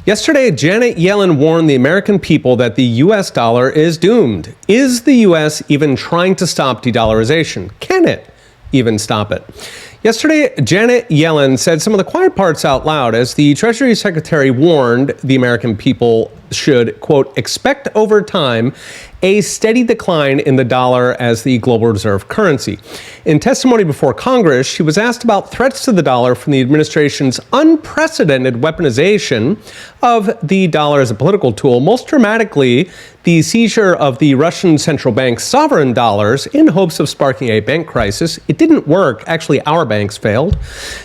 Yesterday, Janet Yellen warned the American people that the U.S. dollar is doomed. Is the U.S. even trying to stop de-dollarization? Can it even stop it? Yesterday, Janet Yellen said some of the quiet parts out loud as the Treasury Secretary warned the American people should, quote, expect over time a steady decline in the dollar as the global reserve currency. In testimony before Congress, she was asked about threats to the dollar from the administration's unprecedented weaponization of the dollar as a political tool, most dramatically the seizure of the Russian central bank's sovereign dollars in hopes of sparking a bank crisis. It didn't work. Actually, our banks failed.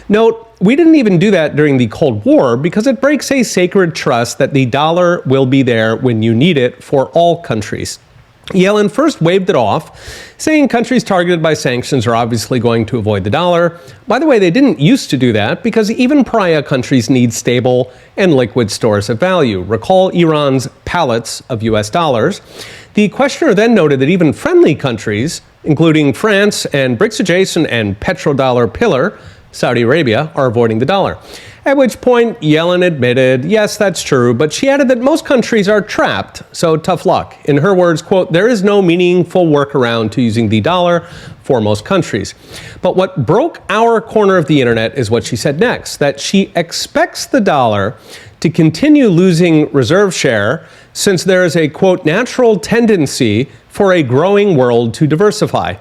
Note, we didn't even do that during the Cold War because it breaks a sacred trust that the dollar will be there when you need it for all countries. Yellen first waved it off, saying countries targeted by sanctions are obviously going to avoid the dollar. By the way, they didn't used to do that because even pariah countries need stable and liquid stores of value. Recall Iran's pallets of US dollars. The questioner then noted that even friendly countries, including France and BRICS adjacent and petrodollar pillar, Saudi Arabia, are avoiding the dollar. At which point, Yellen admitted, yes, that's true, but she added that most countries are trapped, so tough luck. In her words, quote, there is no meaningful workaround to using the dollar for most countries. But what broke our corner of the internet is what she said next, that she expects the dollar to continue losing reserve share since there is a, quote, natural tendency for a growing world to diversify.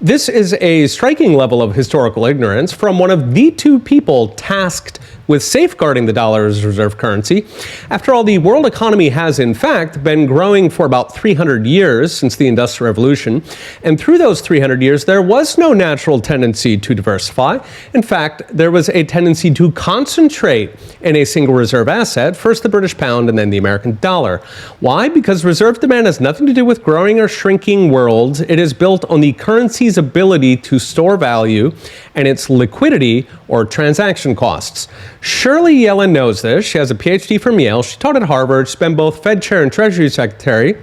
This is a striking level of historical ignorance from one of the two people tasked with safeguarding the dollar as reserve currency. After all, the world economy has, in fact, been growing for about 300 years since the Industrial Revolution. And through those 300 years, there was no natural tendency to diversify. In fact, there was a tendency to concentrate in a single reserve asset, first the British pound and then the American dollar. Why? Because reserve demand has nothing to do with growing or shrinking worlds. It is built on the currency's ability to store value and its liquidity or transaction costs. Surely Yellen knows this. She has a Ph.D. from Yale. She taught at Harvard. She's been both Fed chair and Treasury Secretary.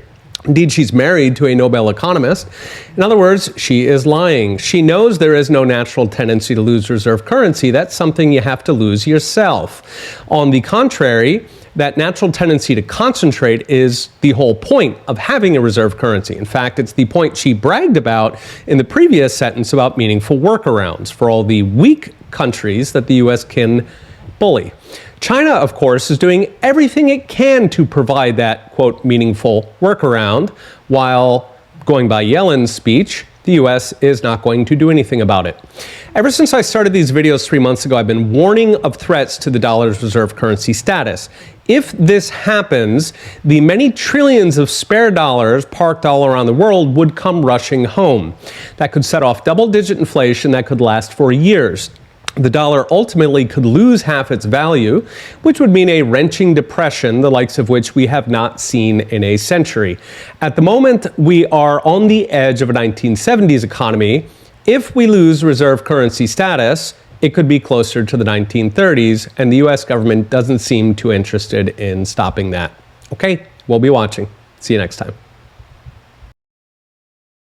Indeed, she's married to a Nobel economist. In other words, she is lying. She knows there is no natural tendency to lose reserve currency. That's something you have to lose yourself. On the contrary, that natural tendency to concentrate is the whole point of having a reserve currency. In fact, it's the point she bragged about in the previous sentence about meaningful workarounds for all the weak countries that the U.S. can bully. China, of course, is doing everything it can to provide that, quote, meaningful workaround, while, going by Yellen's speech, the U.S. is not going to do anything about it. Ever since I started these videos 3 months ago, I've been warning of threats to the dollar's reserve currency status. If this happens, the many trillions of spare dollars parked all around the world would come rushing home. That could set off double-digit inflation that could last for years. The dollar ultimately could lose half its value, which would mean a wrenching depression, the likes of which we have not seen in a century. At the moment, we are on the edge of a 1970s economy. If we lose reserve currency status, it could be closer to the 1930s, and the U.S. government doesn't seem too interested in stopping that. Okay, we'll be watching. See you next time.